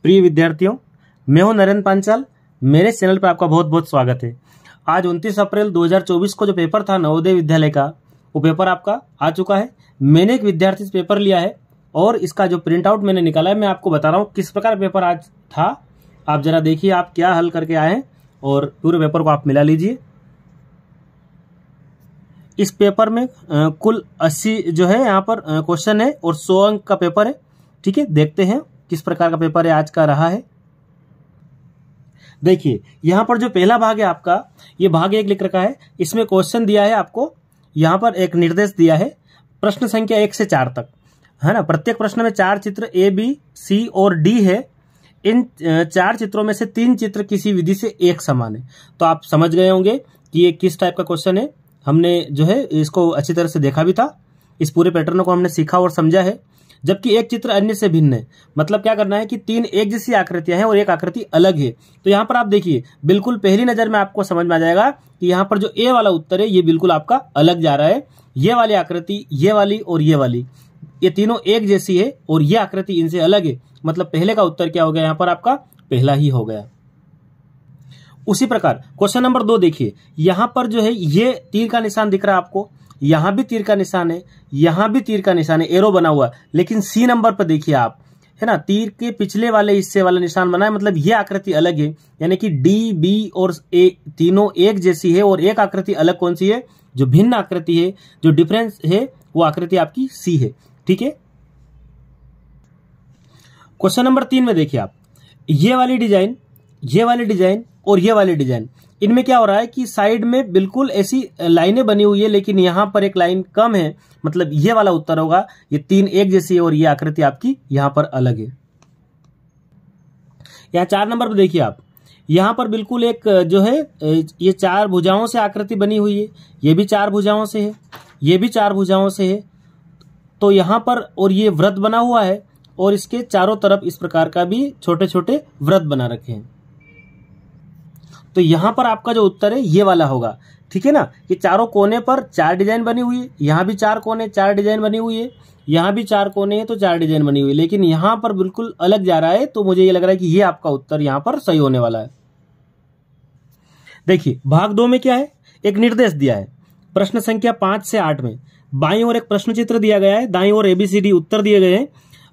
प्रिय विद्यार्थियों, मैं हूं नरेंद्र पांचाल। मेरे चैनल पर आपका बहुत बहुत स्वागत है। आज 29 अप्रैल 2024 को जो पेपर था नवोदय विद्यालय का, वो पेपर आपका आ चुका है। मैंने एक विद्यार्थी से पेपर लिया है और इसका जो प्रिंट आउट मैंने निकाला है, मैं आपको बता रहा हूँ किस प्रकार पेपर आज था। आप जरा देखिए आप क्या हल करके आए हैं और पूरे पेपर को आप मिला लीजिए। इस पेपर में कुल 80 जो है यहाँ पर क्वेश्चन है और 100 अंक का पेपर है। ठीक है, देखते हैं किस प्रकार का पेपर है आज का रहा है। देखिए यहाँ पर जो पहला भाग है आपका, ये भाग 1 लिख रखा है। इसमें क्वेश्चन दिया है आपको, यहाँ पर एक निर्देश दिया है प्रश्न संख्या 1 से 4 तक, है ना। प्रत्येक प्रश्न में 4 चित्र ए, बी, सी और डी है। इन 4 चित्रों में से 3 चित्र किसी विधि से एक समान है। तो आप समझ गए होंगे कि ये किस टाइप का क्वेश्चन है। हमने जो है इसको अच्छी तरह से देखा भी था, इस पूरे पैटर्न को हमने सीखा और समझा है। जबकि एक चित्र अन्य से भिन्न है, मतलब क्या करना है कि 3 एक जैसी आकृतियां हैं और एक आकृति अलग है। तो यहाँ पर आप देखिए, बिल्कुल पहली नजर में आपको समझ में आ जाएगा कि यहाँ पर जो ए वाला उत्तर है ये बिल्कुल आपका अलग जा रहा है। ये वाली आकृति, ये वाली और ये वाली, ये तीनों एक जैसी है और ये आकृति इनसे अलग है। मतलब पहले का उत्तर क्या हो गया, यहाँ पर आपका पहला ही हो गया। उसी प्रकार क्वेश्चन नंबर 2 देखिए, यहां पर जो है ये तीर का निशान दिख रहा है आपको, यहां भी तीर का निशान है, यहां भी तीर का निशान है, एरो बना हुआ। लेकिन सी नंबर पर देखिए आप, है ना, तीर के पिछले वाले हिस्से वाला निशान बना है, मतलब ये आकृति अलग है। यानी कि डी, बी और ए तीनों एक जैसी है और एक आकृति अलग कौन सी है, जो भिन्न आकृति है, जो डिफरेंस है, वो आकृति आपकी सी है। ठीक है। क्वेश्चन नंबर 3 में देखिए आप, ये वाली डिजाइन, ये वाली डिजाइन और ये वाली डिजाइन, इनमें क्या हो रहा है कि साइड में बिल्कुल ऐसी लाइनें बनी हुई है, लेकिन यहां पर एक लाइन कम है। मतलब ये वाला उत्तर होगा, ये 3 एक जैसी है और ये आकृति आपकी यहां पर अलग है। यहां 4 नंबर पर देखिए आप, यहां पर बिल्कुल एक जो है ये 4 भुजाओं से आकृति बनी हुई है, ये भी 4 भुजाओं से है, ये भी 4 भुजाओं से है। तो यहां पर और ये वृत्त बना हुआ है और इसके चारों तरफ इस प्रकार का भी छोटे छोटे वृत्त बना रखे हैं। तो यहां पर आपका जो उत्तर है ये वाला होगा। ठीक है ना, कि चारों कोने पर 4 डिजाइन बनी हुई है, यहां भी 4 कोने 4 डिजाइन बनी हुई है, यहां भी 4 कोने हैं तो 4 डिजाइन बनी हुई है, लेकिन यहां पर बिल्कुल अलग जा रहा है। तो मुझे ये लग रहा है कि ये आपका उत्तर यहां पर सही होने वाला है। देखिए भाग 2 में क्या है, एक निर्देश दिया है प्रश्न संख्या 5 से 8 में। बाईं ओर एक प्रश्न चित्र दिया गया है, दाईं ओर ABCD उत्तर दिए गए हैं।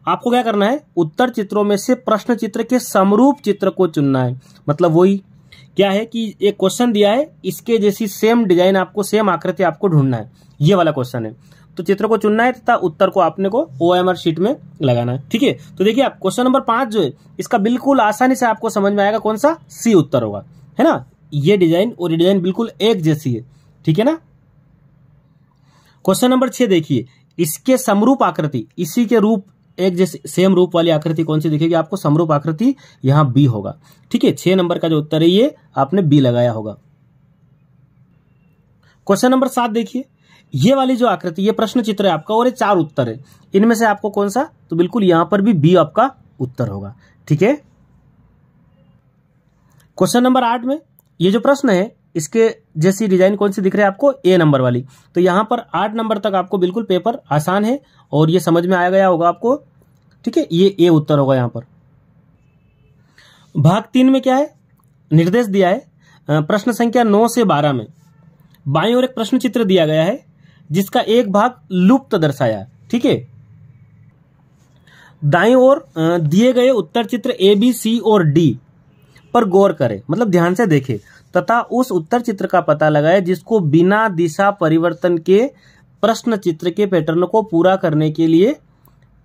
आपको क्या करना है, उत्तर चित्रों में से प्रश्न चित्र के समरूप चित्र को चुनना है। मतलब वही क्या है कि एक क्वेश्चन दिया है, इसके जैसी सेम डिजाइन आपको, सेम आकृति आपको ढूंढना है। ये वाला क्वेश्चन है, तो चित्र को चुनना है तथा उत्तर को आपने को OMR शीट में लगाना है। ठीक है। तो देखिए आप क्वेश्चन नंबर 5 जो है, इसका बिल्कुल आसानी से आपको समझ में आएगा कौन सा सी उत्तर होगा, है ना। ये डिजाइन और ये डिजाइन बिल्कुल एक जैसी है। ठीक है ना। क्वेश्चन नंबर 6 देखिए, इसके समरूप आकृति, इसी के रूप एक जैसे सेम रूप वाली आकृति कौन सी दिखेगी आपको, समरूप आकृति यहां बी होगा। ठीक है, 6 नंबर का जो उत्तर है ये आपने बी लगाया होगा। क्वेश्चन नंबर 7 देखिए, ये वाली जो आकृति, ये प्रश्न चित्र है आपका और ये 4 उत्तर है। इनमें से आपको कौन सा, तो बिल्कुल यहां पर भी बी आपका उत्तर होगा। ठीक है। क्वेश्चन नंबर 8 में ये जो प्रश्न है, इसके जैसी डिजाइन कौन सी दिख रही है आपको, ए नंबर वाली। तो यहां पर 8 नंबर तक आपको बिल्कुल पेपर आसान है और ये समझ में आ गया होगा आपको। ठीक है, ये ए उत्तर होगा यहां पर। भाग 3 में क्या है, निर्देश दिया है प्रश्न संख्या 9 से 12 में। बाईं ओर एक प्रश्न चित्र दिया गया है जिसका एक भाग लुप्त दर्शाया है। ठीक है। दाईं ओर दिए गए उत्तर चित्र A, B, C और D पर गौर करें, मतलब ध्यान से देखें तथा उस उत्तर चित्र का पता लगाए जिसको बिना दिशा परिवर्तन के प्रश्न चित्र के पैटर्न को पूरा करने के लिए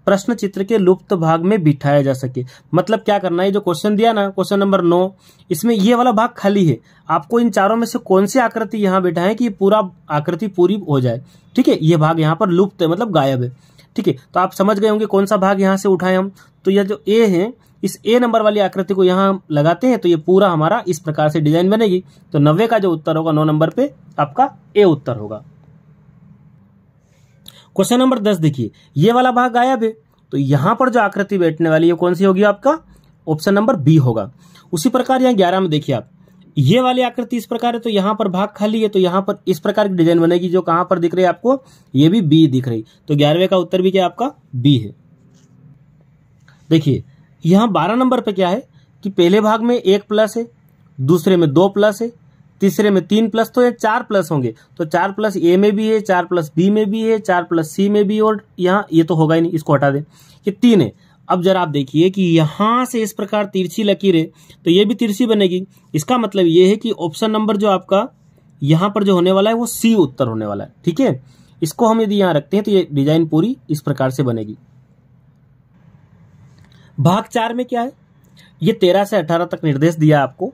प्रश्न चित्र के लुप्त भाग में बिठाया जा सके। मतलब क्या करना है, जो क्वेश्चन दिया ना, क्वेश्चन नंबर 9, इसमें ये वाला भाग खाली है। आपको इन चारों में से कौन सी आकृति यहां बिठाएं कि पूरा आकृति पूरी हो जाए। ठीक है, ये भाग यहां पर लुप्त है, मतलब गायब है। ठीक है, तो आप समझ गए होंगे कौन सा भाग यहां से उठाएं हम। तो यह जो ए है, इस ए नंबर वाली आकृति को यहां लगाते हैं तो ये पूरा हमारा इस प्रकार से डिजाइन बनेगी। तो 90 का जो उत्तर होगा 9 नंबर पे आपका ए उत्तर होगा। क्वेश्चन नंबर 10 देखिए, ये वाला भाग गायब है, तो यहां पर जो आकृति बैठने वाली है कौन सी होगी आपका, ऑप्शन नंबर बी होगा। उसी प्रकार यहां 11 में देखिए आप, ये वाली आकृति इस प्रकार है तो यहां पर भाग खाली है, तो यहां पर इस प्रकार की डिजाइन बनेगी जो कहां पर दिख रही है आपको, ये भी बी दिख रही। तो 11वें का उत्तर भी क्या आपका बी है। देखिए यहाँ 12 नंबर पे क्या है कि पहले भाग में 1 प्लस है, दूसरे में 2 प्लस है, तीसरे में 3 प्लस, तो ये 4 प्लस होंगे। तो 4 प्लस ए में भी है, 4 प्लस बी में भी है, 4 प्लस सी में भी, और यहाँ ये तो होगा ही नहीं, इसको हटा दें, ये 3 है। अब जरा आप देखिए कि यहां से इस प्रकार तिरछी लकीर है तो ये भी तिरछी बनेगी। इसका मतलब ये है कि ऑप्शन नंबर जो आपका यहां पर जो होने वाला है वो सी उत्तर होने वाला है। ठीक है, इसको हम यदि यहां रखते हैं तो ये डिजाइन पूरी इस प्रकार से बनेगी। भाग 4 में क्या है, ये 13 से 18 तक निर्देश दिया आपको,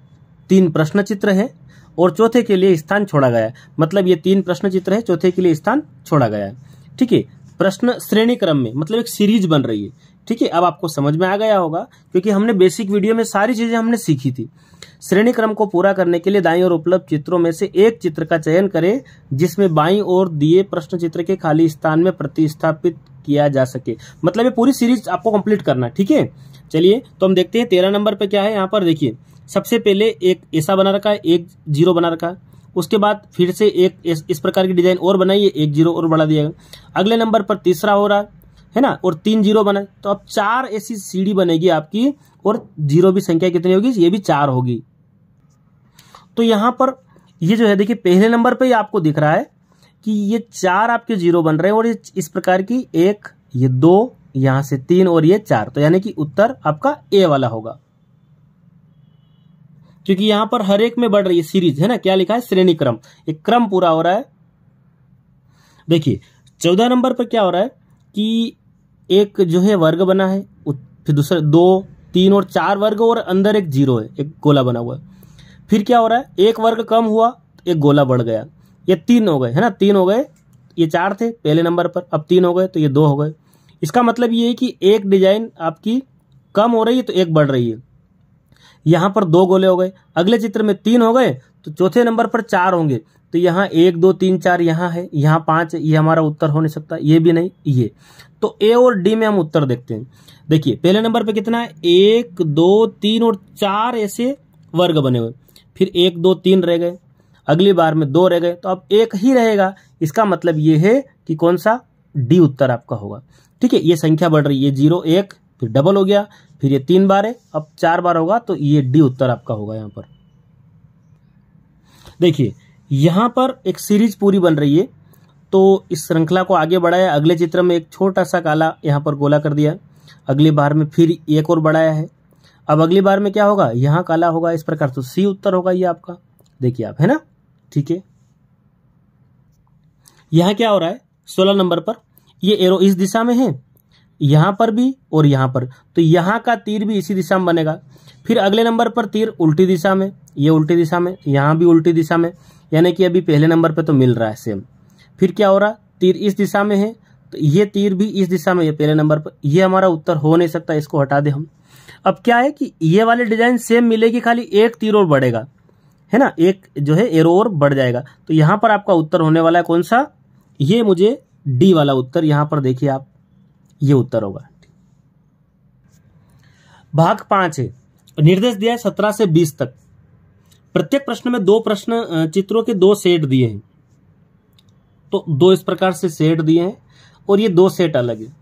3 प्रश्न चित्र है और चौथे के लिए स्थान छोड़ा गया है। मतलब ये 3 प्रश्न चित्र है, चौथे के लिए स्थान छोड़ा गया है। ठीक है, प्रश्न श्रेणी क्रम में, मतलब एक सीरीज बन रही है। ठीक है, अब आपको समझ में आ गया होगा क्योंकि हमने बेसिक वीडियो में सारी चीजें हमने सीखी थी। श्रेणी क्रम को पूरा करने के लिए दाईं ओर उपलब्ध चित्रों में से एक चित्र का चयन करें जिसमें बाईं ओर दिए प्रश्न चित्र के खाली स्थान में प्रतिस्थापित किया जा सके। मतलब ये पूरी सीरीज आपको कंप्लीट करना है। ठीक है, चलिए तो हम देखते हैं 13 नंबर पे क्या है। यहाँ पर देखिए सबसे पहले एक ऐसा बना रखा है, एक 0 बना रखा है, उसके बाद फिर से एक इस प्रकार की डिजाइन और बनाइए, 1 0 और बढ़ा दिया। अगले नंबर पर तीसरा हो रहा है ना, और 3 0 बना, तो अब 4 ऐसी सीढ़ी बनेगी आपकी, और 0 भी संख्या कितनी होगी, ये भी 4 होगी। तो यहां पर ये जो है देखिए पहले नंबर पे आपको दिख रहा है कि ये 4 आपके 0 बन रहे हैं, और ये इस प्रकार की 1, ये 2, यहां से 3 और ये 4, तो यानी कि उत्तर आपका ए वाला होगा, क्योंकि यहां पर हर एक में बढ़ रही है सीरीज, है ना। क्या लिखा है, श्रेणी क्रम, एक क्रम पूरा हो रहा है। देखिए 14 नंबर पर क्या हो रहा है कि एक जो है वर्ग बना है, फिर दूसरा 2 3 और 4 वर्ग, और अंदर एक 0 है, एक गोला बना हुआ है। फिर क्या हो रहा है, एक वर्ग कम हुआ, एक गोला बढ़ गया, ये 3 हो गए, है ना, 3 हो गए, ये 4 थे पहले नंबर पर, अब 3 हो गए तो ये 2 हो गए। इसका मतलब ये है कि एक डिजाइन आपकी कम हो रही है तो एक बढ़ रही है। यहां पर 2 गोले हो गए, अगले चित्र में 3 हो गए, तो चौथे नंबर पर 4 होंगे, तो यहाँ 1 2 3 4 यहाँ है, यहाँ 5 है, ये हमारा उत्तर हो नहीं सकता, ये भी नहीं, ये तो ए और डी में हम उत्तर देखते हैं। देखिए पहले नंबर पे कितना है, 1 2 3 और 4 ऐसे वर्ग बने हुए, फिर 1 2 3 रह गए, अगली बार में 2 रह गए, तो अब 1 ही रहेगा। इसका मतलब ये है कि कौन सा, डी उत्तर आपका होगा। ठीक है, ये संख्या बढ़ रही है, 0 1 फिर डबल हो गया, फिर ये 3 बार है, अब 4 बार होगा, तो ये डी उत्तर आपका होगा। यहां पर देखिए यहां पर एक सीरीज पूरी बन रही है, तो इस श्रृंखला को आगे बढ़ाया, अगले चित्र में एक छोटा सा काला यहां पर गोला कर दिया, अगली बार में फिर एक और बढ़ाया है, अब अगली बार में क्या होगा, यहां काला होगा, इस प्रकार तो सी उत्तर होगा ये आपका। देखिए आप, है ना। ठीक है, यहां क्या हो रहा है, 16 नंबर पर ये एरो इस दिशा में है, यहां पर भी और यहां पर, तो यहां का तीर भी इसी दिशा में बनेगा। फिर अगले नंबर पर तीर उल्टी दिशा में, ये उल्टी दिशा में, यहां भी उल्टी दिशा में, यानी कि अभी पहले नंबर पे तो मिल रहा है सेम। फिर क्या हो रहा, तीर इस दिशा में है, तो ये तीर भी इस दिशा में है पहले नंबर पर, ये हमारा उत्तर हो नहीं सकता, इसको हटा दे हम। अब क्या है कि ये वाली डिजाइन सेम मिलेगी, खाली एक तीर और बढ़ेगा, है ना, एक जो है एरो और बढ़ जाएगा। तो यहां पर आपका उत्तर होने वाला है कौन सा, ये मुझे डी वाला उत्तर, यहां पर देखिए आप, ये उत्तर होगा। भाग 5 है, निर्देश दिया है 17 से 20 तक। प्रत्येक प्रश्न में 2 प्रश्न चित्रों के 2 सेट दिए हैं, तो 2 इस प्रकार से सेट दिए हैं और ये 2 सेट अलग है।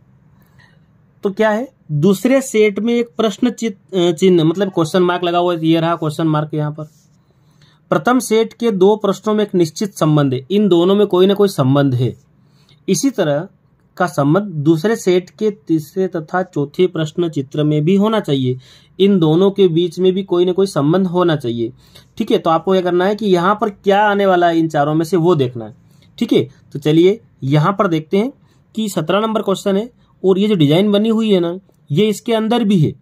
तो क्या है, दूसरे सेट में एक प्रश्न चिन्ह मतलब क्वेश्चन मार्क लगा हुआ है, ये रहा क्वेश्चन मार्क यहां पर। प्रथम सेट के 2 प्रश्नों में एक निश्चित संबंध है, इन दोनों में कोई ना कोई संबंध है। इसी तरह का संबंध दूसरे सेट के तीसरे तथा चौथे प्रश्न चित्र में भी होना चाहिए, इन दोनों के बीच में भी कोई ना कोई संबंध होना चाहिए। ठीक है, तो आपको क्या करना है कि यहां पर क्या आने वाला है इन चारों में से वो देखना है। ठीक है, तो चलिए यहां पर देखते हैं कि 17 नंबर क्वेश्चन है, और ये जो डिजाइन बनी हुई है ना, ये इसके अंदर भी है।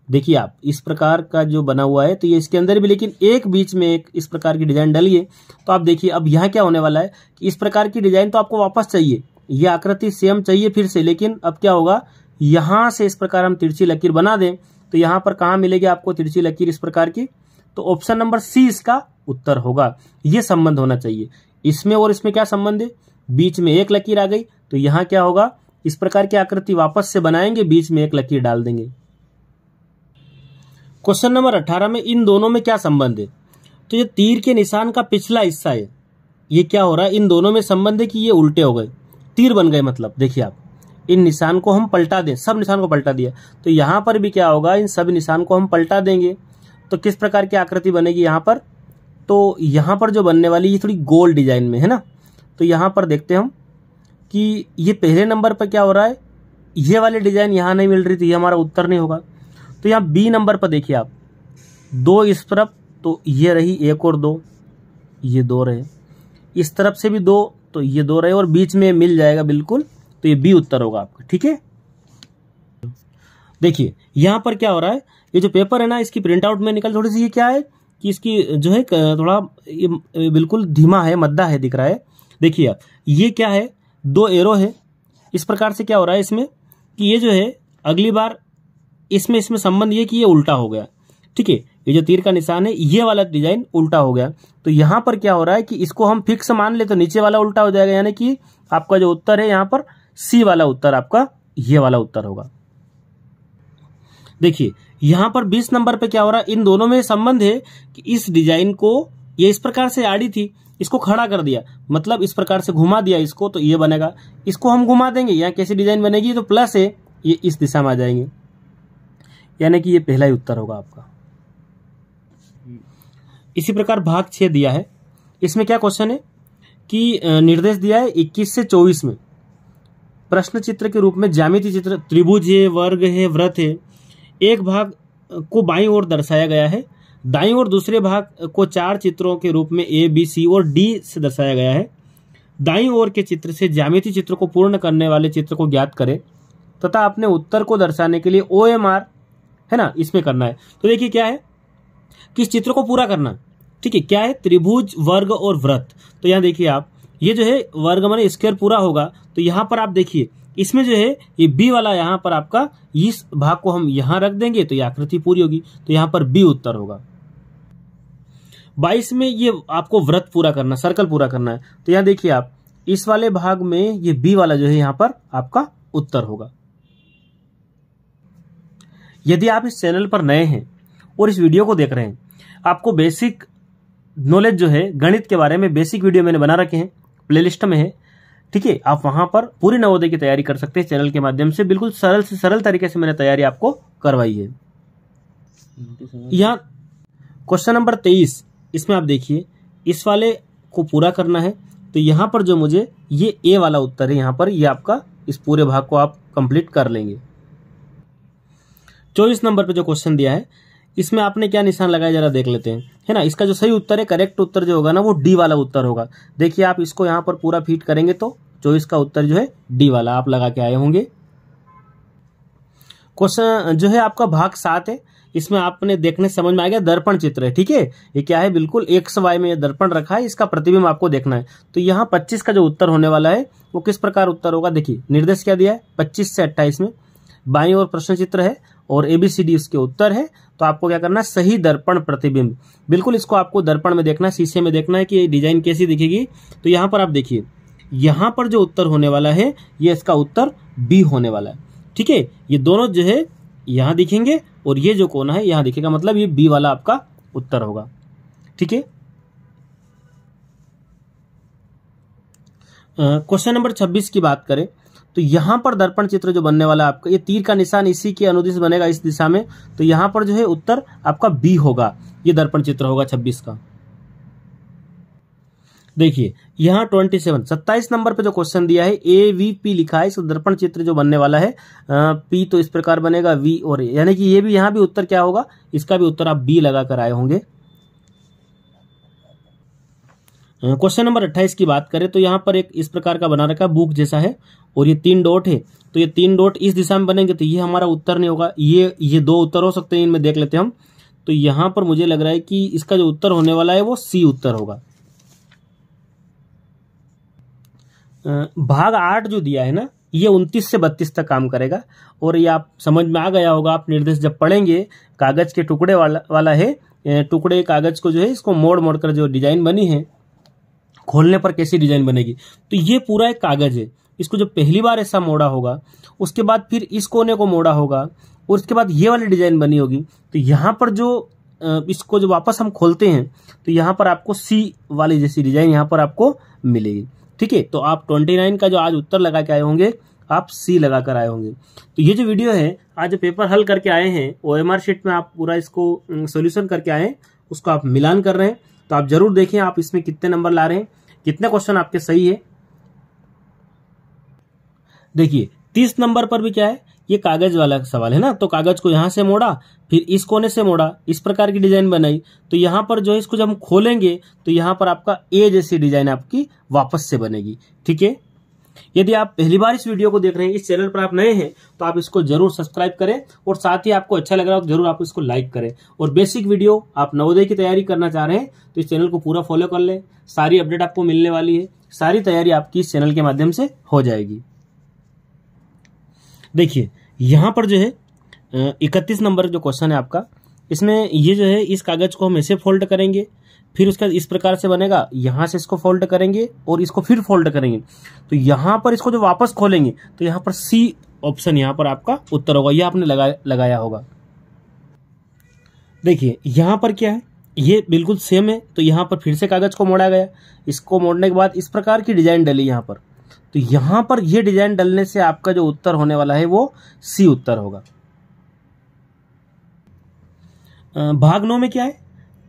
देखिए आप, इस प्रकार का जो बना हुआ है तो ये इसके अंदर भी, लेकिन एक बीच में एक इस प्रकार की डिजाइन डली है। तो आप देखिए अब यहाँ क्या होने वाला है कि इस प्रकार की डिजाइन तो आपको वापस चाहिए, ये आकृति सेम चाहिए फिर से, लेकिन अब क्या होगा, यहां से इस प्रकार हम तिरछी लकीर बना दें, तो यहां पर कहां मिलेगी आपको तिरछी लकीर इस प्रकार की, तो ऑप्शन नंबर सी इसका उत्तर होगा। ये संबंध होना चाहिए, इसमें और इसमें क्या संबंध है, बीच में एक लकीर आ गई, तो यहां क्या होगा, इस प्रकार की आकृति वापस से बनाएंगे, बीच में एक लकीर डाल देंगे। क्वेश्चन नंबर 18 में इन दोनों में क्या संबंध है, तो ये तीर के निशान का पिछला हिस्सा है, ये क्या हो रहा है, इन दोनों में संबंध है कि ये उल्टे हो गए, तीर बन गए, मतलब देखिए आप, इन निशान को हम पलटा दें, सब निशान को पलटा दिया, तो यहाँ पर भी क्या होगा, इन सभी निशान को हम पलटा देंगे तो किस प्रकार की आकृति बनेगी यहाँ पर। तो यहाँ पर जो बनने वाली ये थोड़ी गोल डिजाइन में है ना। तो यहाँ पर देखते हैं हम कि ये पहले नंबर पर क्या हो रहा है, ये वाली डिजाइन यहाँ नहीं मिल रही थी, ये हमारा उत्तर नहीं होगा। तो यहाँ बी नंबर पर देखिए आप, 2 इस तरफ, तो ये रही 1 और 2, ये 2 रहे, इस तरफ से भी 2, तो ये 2 रहे, और बीच में मिल जाएगा बिल्कुल, तो ये बी उत्तर होगा आपका। ठीक है, देखिए यहाँ पर क्या हो रहा है, ये जो पेपर है ना इसकी प्रिंट आउट में निकल, थोड़ी सी ये क्या है कि इसकी जो है थोड़ा ये बिल्कुल धीमा है, मद्दा है दिख रहा है। देखिए आप, ये क्या है, 2 एरो है, इस प्रकार से क्या हो रहा है इसमें कि ये जो है अगली बार इसमें संबंध ये कि ये उल्टा हो गया। ठीक है, ये जो तीर का निशान है ये वाला डिजाइन उल्टा हो गया। तो यहाँ पर क्या हो रहा है कि इसको हम फिक्स मान ले तो नीचे वाला उल्टा हो जाएगा, यानी कि आपका जो उत्तर है यहाँ पर सी वाला उत्तर आपका ये वाला उत्तर होगा। देखिए यहाँ पर 20 नंबर पे क्या हो रहा है, इन दोनों में संबंध है कि इस डिजाइन को ये इस प्रकार से आड़ी थी, इसको खड़ा कर दिया, मतलब इस प्रकार से घुमा दिया इसको, तो ये बनेगा। इसको हम घुमा देंगे, यहाँ कैसी डिजाइन बनेगी, तो प्लस है, ये इस दिशा में आ जाएंगे, यानी कि ये पहला ही उत्तर होगा आपका। इसी प्रकार भाग 6 दिया है, इसमें क्या क्वेश्चन है कि निर्देश दिया है 21 से 24 में प्रश्न चित्र के रूप में ज्यामिति चित्र, त्रिभुज है, वर्ग है, वृत्त है, एक भाग को बाईं ओर दर्शाया गया है, दाईं ओर दूसरे भाग को 4 चित्रों के रूप में ए, बी, सी और डी से दर्शाया गया है। दाईं ओर के चित्र से ज्यामिति चित्र को पूर्ण करने वाले चित्र को ज्ञात करें तथा अपने उत्तर को दर्शाने के लिए OMR है ना इसमें करना है। तो देखिए क्या है कि इस चित्र को पूरा करना, ठीक है, क्या है, त्रिभुज, वर्ग और वृत्त। तो यहाँ देखिए आप, ये जो है वर्ग माने स्क्वायर पूरा होगा, तो यहाँ पर आप देखिए इसमें जो है ये बी वाला, यहाँ पर आपका इस भाग को हम यहाँ रख देंगे तो ये आकृति पूरी होगी, तो यहाँ पर बी उत्तर होगा। 22 में ये आपको वृत्त पूरा करना, सर्कल पूरा करना है, तो यहाँ देखिए आप इस वाले भाग में ये बी वाला जो है यहाँ पर आपका उत्तर होगा। यदि आप इस चैनल पर नए हैं और इस वीडियो को देख रहे हैं, आपको बेसिक नॉलेज जो है गणित के बारे में बेसिक वीडियो मैंने बना रखे हैं, प्लेलिस्ट में है, ठीक है, आप वहां पर पूरी नवोदय की तैयारी कर सकते हैं चैनल के माध्यम से। बिल्कुल सरल से सरल तरीके से मैंने तैयारी आपको करवाई है। यहाँ क्वेश्चन नंबर 23, इसमें आप देखिए इस वाले को पूरा करना है, तो यहाँ पर जो मुझे ये ए वाला उत्तर है, यहाँ पर ये आपका इस पूरे भाग को आप कंप्लीट कर लेंगे। 24 नंबर पे जो क्वेश्चन दिया है इसमें आपने क्या निशान लगाया जरा देख लेते हैं, है ना। इसका जो सही उत्तर है, करेक्ट उत्तर जो होगा ना वो डी वाला उत्तर होगा। देखिए आप इसको यहाँ पर पूरा फिट करेंगे तो 24 का उत्तर जो है डी वाला आप लगा के आए होंगे। क्वेश्चन जो है आपका भाग 7 है, इसमें आपने देखने समझ में आ गया दर्पण चित्र है, ठीक है, ये क्या है, बिल्कुल एक्स वाई में दर्पण रखा है, इसका प्रतिबिंब आपको देखना है। तो यहाँ 25 का जो उत्तर होने वाला है वो किस प्रकार उत्तर होगा, देखिए निर्देश क्या दिया है 25 से 28 में, बाईं ओर प्रश्न चित्र है और ABCD उसके उत्तर है। तो आपको क्या करना है, सही दर्पण प्रतिबिंब, बिल्कुल इसको आपको दर्पण में देखना है, शीशे में देखना है कि ये डिजाइन कैसी दिखेगी। तो यहाँ पर आप देखिए, यहाँ पर जो उत्तर होने वाला है ये इसका उत्तर बी होने वाला है, ठीक है। ये दोनों जो है यहाँ दिखेंगे और ये जो कोना है यहाँ दिखेगा, मतलब ये बी वाला आपका उत्तर होगा, ठीक है। क्वेश्चन नंबर 26 की बात करें तो यहाँ पर दर्पण चित्र जो बनने वाला है आपका, ये तीर का निशान इसी के अनुदिश बनेगा इस दिशा में, तो यहाँ पर जो है उत्तर आपका बी होगा, ये दर्पण चित्र होगा 26 का। देखिए यहाँ 27 नंबर पे जो क्वेश्चन दिया है AVP लिखा है, इस दर्पण चित्र जो बनने वाला है P तो इस प्रकार बनेगा V और A, यानी कि ये भी यहाँ भी उत्तर क्या होगा, इसका भी उत्तर आप B लगा कर आए होंगे। क्वेश्चन नंबर 28 की बात करें तो यहाँ पर एक इस प्रकार का बना रखा बुक जैसा है और ये 3 डॉट है, तो ये 3 डॉट इस दिशा में बनेंगे, तो ये हमारा उत्तर नहीं होगा, ये 2 उत्तर हो सकते हैं, इनमें देख लेते हैं हम। तो यहाँ पर मुझे लग रहा है कि इसका जो उत्तर होने वाला है वो C उत्तर होगा। भाग 8 जो दिया है ना, ये 29 से 32 तक काम करेगा और ये आप समझ में आ गया होगा, आप निर्देश जब पढ़ेंगे, कागज के टुकड़े वाला है, टुकड़े कागज को जो है इसको मोड़ मोड़ कर जो डिजाइन बनी है, खोलने पर कैसी डिजाइन बनेगी। तो ये पूरा एक कागज है, इसको जो पहली बार ऐसा मोड़ा होगा, उसके बाद फिर इस कोने को मोड़ा होगा और उसके बाद ये वाली डिजाइन बनी होगी। तो यहाँ पर जो इसको जो वापस हम खोलते हैं तो यहाँ पर आपको C वाली जैसी डिजाइन यहाँ पर आपको मिलेगी, ठीक है। तो आप 29 का जो आज उत्तर लगा के आए होंगे आप सी लगा कर आए होंगे। तो ये जो वीडियो है, आज जो पेपर हल करके आए हैं OMR शीट में आप पूरा इसको सोल्यूशन करके आए हैं, उसको आप मिलान कर रहे हैं, तो आप जरूर देखें आप इसमें कितने नंबर ला रहे हैं, कितने क्वेश्चन आपके सही है। देखिए 30 नंबर पर भी क्या है, ये कागज वाला सवाल है ना, तो कागज को यहां से मोड़ा, फिर इस कोने से मोड़ा, इस प्रकार की डिजाइन बनाई। तो यहां पर जो है इसको जब हम खोलेंगे तो यहां पर आपका ए जैसी डिजाइन आपकी वापस से बनेगी। ठीक है, यदि आप पहली बार इस वीडियो को देख रहे हैं, इस चैनल पर आप नए हैं, तो आप इसको जरूर सब्सक्राइब करें और साथ ही आपको अच्छा लग रहा हो तो जरूर आप इसको लाइक करें। और बेसिक वीडियो आप नवोदय की तैयारी करना चाह रहे हैं तो इस चैनल को पूरा फॉलो कर लें, सारी अपडेट आपको मिलने वाली है, सारी तैयारी आपकी इस चैनल के माध्यम से हो जाएगी। देखिए यहां पर जो है 31 नंबर जो क्वेश्चन है आपका, इसमें ये जो है इस कागज को हम ऐसे फोल्ड करेंगे, फिर उसका इस प्रकार से बनेगा, यहां से इसको फोल्ड करेंगे और इसको फिर फोल्ड करेंगे, तो यहां पर इसको जो वापस खोलेंगे तो यहां पर सी ऑप्शन यहां पर आपका उत्तर होगा, यह आपने लगाया होगा। देखिए यहां पर क्या है, ये बिल्कुल सेम है, तो यहां पर फिर से कागज को मोड़ा गया, इसको मोड़ने के बाद इस प्रकार की डिजाइन डली यहां पर, तो यहां पर यह डिजाइन डलने से आपका जो उत्तर होने वाला है वो सी उत्तर होगा। भाग 9 में क्या है,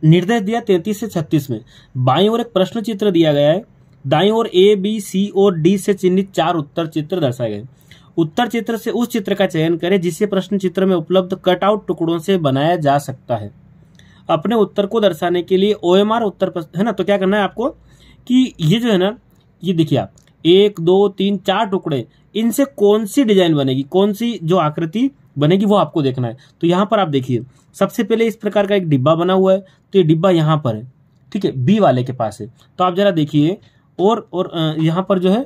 निर्देश दिया 33 से 36 में, बाईं ओर एक प्रश्न चित्र दिया गया है, दाईं ओर A, B, C और D से चिन्हित 4 उत्तर चित्र दर्शाए गए। उत्तर चित्र से उस चित्र का चयन करें जिसे प्रश्न चित्र में उपलब्ध कटआउट टुकड़ों से बनाया जा सकता है। अपने उत्तर को दर्शाने के लिए OMR उत्तर है ना, तो क्या करना है आपको कि ये जो है ना, ये देखिए आप 1, 2, 3, 4 टुकड़े, इनसे कौन सी डिजाइन बनेगी, कौन सी जो आकृति बनेगी वो आपको देखना है। तो यहां पर आप देखिए सबसे पहले इस प्रकार का एक डिब्बा बना हुआ है, तो ये डिब्बा यहां पर है, ठीक है, बी वाले के पास है, तो आप जरा देखिए और यहां पर जो है,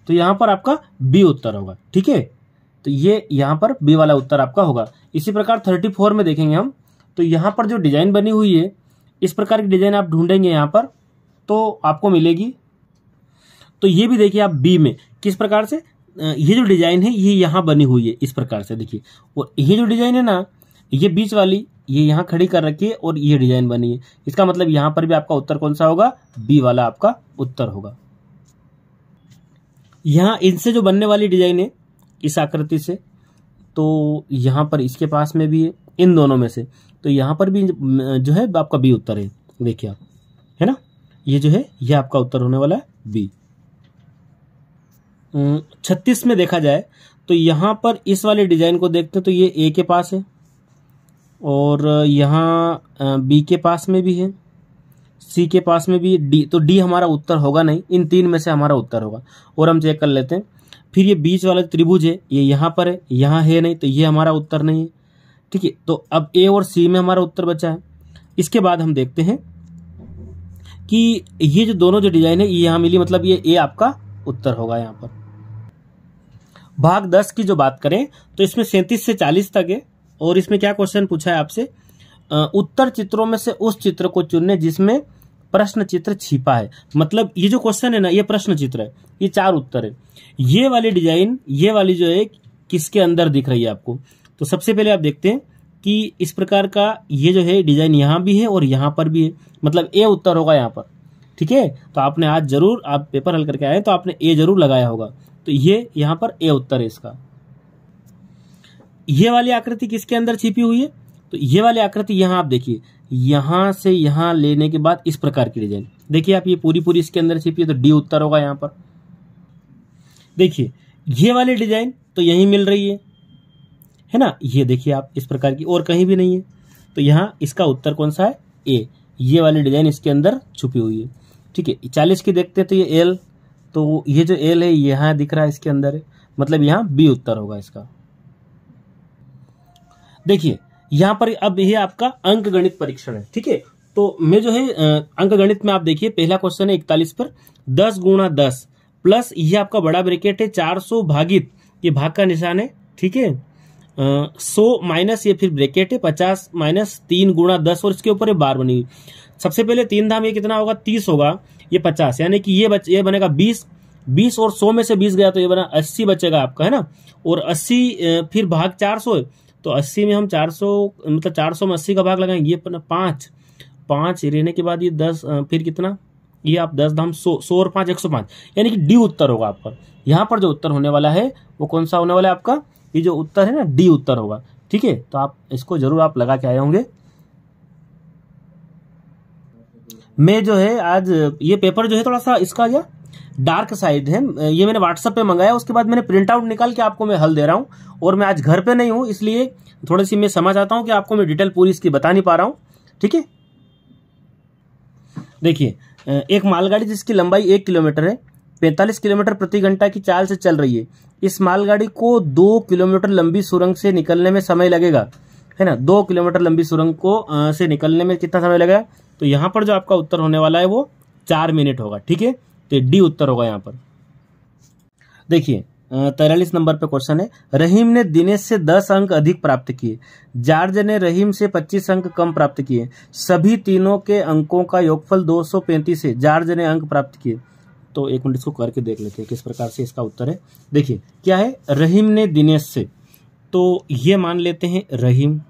तो यहां पर आपका बी उत्तर होगा। ठीक है, तो ये यहां पर बी वाला उत्तर आपका होगा। इसी प्रकार 34 में देखेंगे हम, तो यहां पर जो डिजाइन बनी हुई है, इस प्रकार की डिजाइन आप ढूंढेंगे यहां पर तो आपको मिलेगी। तो ये भी देखिए आप बी में किस प्रकार से ये जो डिजाइन है ये यहां बनी हुई है, इस प्रकार से देखिए, और ये जो डिजाइन है ना, ये बीच वाली ये यहां खड़ी कर रखी है और ये डिजाइन बनी है, इसका मतलब यहां पर भी आपका उत्तर कौन सा होगा, बी वाला आपका उत्तर होगा। यहां इनसे जो बनने वाली डिजाइन है इस आकृति से, तो यहां पर इसके पास में भी है, इन दोनों में से, तो यहां पर भी जो है आपका बी उत्तर है। देखिए आप, है ना, ये जो है ये आपका उत्तर होने वाला है बी। 36 में देखा जाए तो यहां पर इस वाले डिजाइन को देखते हैं तो ये ए के पास है और यहाँ बी के पास में भी है, सी के पास में भी, डी, तो डी हमारा उत्तर होगा नहीं, इन 3 में से हमारा उत्तर होगा। और हम चेक कर लेते हैं, फिर ये बीच वाला त्रिभुज है, ये यहाँ पर है, यहाँ है नहीं, तो ये हमारा उत्तर नहीं है। ठीक है, तो अब ए और सी में हमारा उत्तर बचा है। इसके बाद हम देखते हैं कि ये जो दोनों जो डिजाइन है ये यहाँ मिली, मतलब ये ए आपका उत्तर होगा यहाँ पर। भाग 10 की जो बात करें तो इसमें 37 से 40 तक है, और इसमें क्या क्वेश्चन पूछा है आपसे, उत्तर चित्रों में से उस चित्र को चुनने जिसमें प्रश्न चित्र छिपा है। मतलब ये जो क्वेश्चन है ना, ये प्रश्न चित्र है, ये 4 उत्तर है, ये वाली डिजाइन, ये वाली जो है किसके अंदर दिख रही है आपको। तो सबसे पहले आप देखते हैं कि इस प्रकार का ये जो है डिजाइन यहाँ भी है और यहाँ पर भी है, मतलब ए उत्तर होगा यहाँ पर। ठीक है, तो आपने आज जरूर, आप पेपर हल करके आए तो आपने ए जरूर लगाया होगा, तो ये यहाँ पर ए उत्तर है इसका। ये वाली आकृति किसके अंदर छिपी हुई है, तो ये वाली आकृति यहाँ आप देखिए, यहां से यहां लेने के बाद इस प्रकार की डिजाइन देखिए आप, ये पूरी पूरी इसके अंदर छिपी है, तो डी उत्तर होगा यहाँ पर। देखिए ये वाली डिजाइन तो यहीं मिल रही है ना, ये देखिए आप इस प्रकार की, और कहीं भी नहीं है, तो यहाँ इसका उत्तर कौन सा है, ए, ये वाली डिजाइन इसके अंदर छुपी हुई है। ठीक है, 40 की देखते हैं तो ये एल, तो ये जो एल है यहाँ दिख रहा है इसके अंदर है, मतलब यहाँ बी उत्तर होगा इसका। देखिए यहां पर अब ये आपका अंक गणित परीक्षण है। ठीक है, तो मैं जो है अंक गणित में आप देखिए पहला क्वेश्चन है 41 पर, 10 गुणा 10 प्लस ये आपका बड़ा ब्रैकेट है 400 भागित, ये भाग का निशान है। ठीक है, 100 माइनस ये फिर ब्रैकेट है 50 माइनस 3 गुणा 10 और इसके ऊपर ये बार बनी हुई। सबसे पहले 3 धाम ये कितना होगा, 30 होगा, ये 50, यानी कि ये बनेगा 20 और 100 में से 20 गया तो ये बना 80 बचेगा आपका, है ना, और 80 फिर भाग 400 है, तो 80 में हम 400 मतलब 400 में 80 का भाग लगाएंगे, ये 5 रहने के बाद ये 10 फिर कितना ये आप 10 धाम 100, 100 और 5 105, यानी कि डी उत्तर होगा आपका। यहाँ पर जो उत्तर होने वाला है वो कौन सा होने वाला है आपका, ये जो उत्तर है ना डी उत्तर होगा। ठीक है, तो आप इसको जरूर आप लगा के आए होंगे। मैं जो है आज ये पेपर जो है थोड़ा सा इसका क्या डार्क साइड है, ये मैंने व्हाट्सएप पे मंगाया, उसके बाद मैंने प्रिंट आउट निकाल के आपको मैं हल दे रहा हूँ। और मैं आज घर पे नहीं हूँ, इसलिए थोड़ी सी मैं समझ आता हूँ कि आपको मैं डिटेल पूरी इसकी बता नहीं पा रहा हूँ। ठीक है, देखिए एक मालगाड़ी जिसकी लंबाई 1 किलोमीटर है, 45 किलोमीटर प्रति घंटा की चाल से चल रही है। इस मालगाड़ी को 2 किलोमीटर लंबी सुरंग से निकलने में समय लगेगा, है ना। 2 किलोमीटर लंबी सुरंग को से निकलने में कितना समय लगेगा, तो यहाँ पर जो आपका उत्तर होने वाला है वो 4 मिनट होगा। ठीक है, तो डी उत्तर होगा यहाँ पर। देखिए 43 नंबर पे क्वेश्चन है, रहीम ने दिनेश से 10 अंक अधिक प्राप्त किए, जॉर्ज ने रहीम से 25 अंक कम प्राप्त किए, सभी तीनों के अंकों का योगफल 235 है, जॉर्ज ने अंक प्राप्त किए। तो एक मिनट इसको करके देख लेते हैं किस प्रकार से इसका उत्तर है। देखिए क्या है, रहीम ने दिनेश से, तो ये मान लेते हैं रहीम,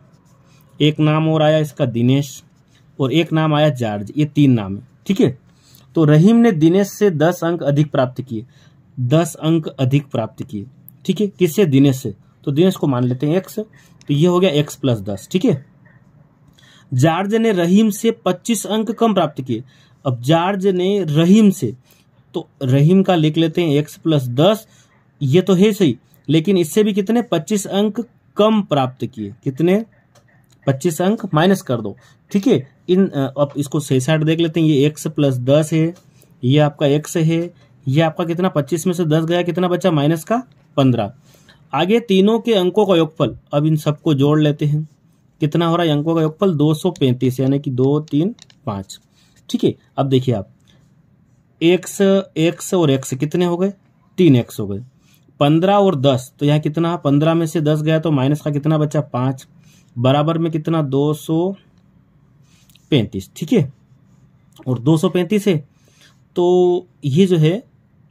एक नाम और आया इसका दिनेश, और एक नाम आया जॉर्ज, ये 3 नाम है। ठीक है, तो रहीम ने दिनेश से 10 अंक अधिक प्राप्त किए, 10 अंक अधिक प्राप्त किए। ठीक है, किससे, दिनेश से, तो दिनेश को मान लेते हैं x, तो ये हो गया x + 10। ठीक है, जॉर्ज ने रहीम से 25 अंक कम प्राप्त किए। अब जॉर्ज ने रहीम से, तो रहीम का लिख लेते हैं x + 10, ये तो है सही, लेकिन इससे भी कितने 25 अंक कम प्राप्त किए, कितने 25 अंक माइनस कर दो। ठीक है, अब इसको सही साइड देख लेते हैं, ये x + 10 है, ये आपका x है, ये आपका कितना 25 में से 10 गया, कितना बचा माइनस का 15। आगे तीनों के अंकों का योगफल, अब इन सबको जोड़ लेते हैं, कितना हो रहा है अंकों का योगफल 235, यानी कि 2 3 5। ठीक है, अब देखिए आप x और x कितने हो गए, 3x हो गए, 15 और 10, तो यहाँ कितना 15 में से 10 गया तो माइनस का कितना बचा 5, बराबर में कितना 235। ठीक है, और 235 है, तो ये जो है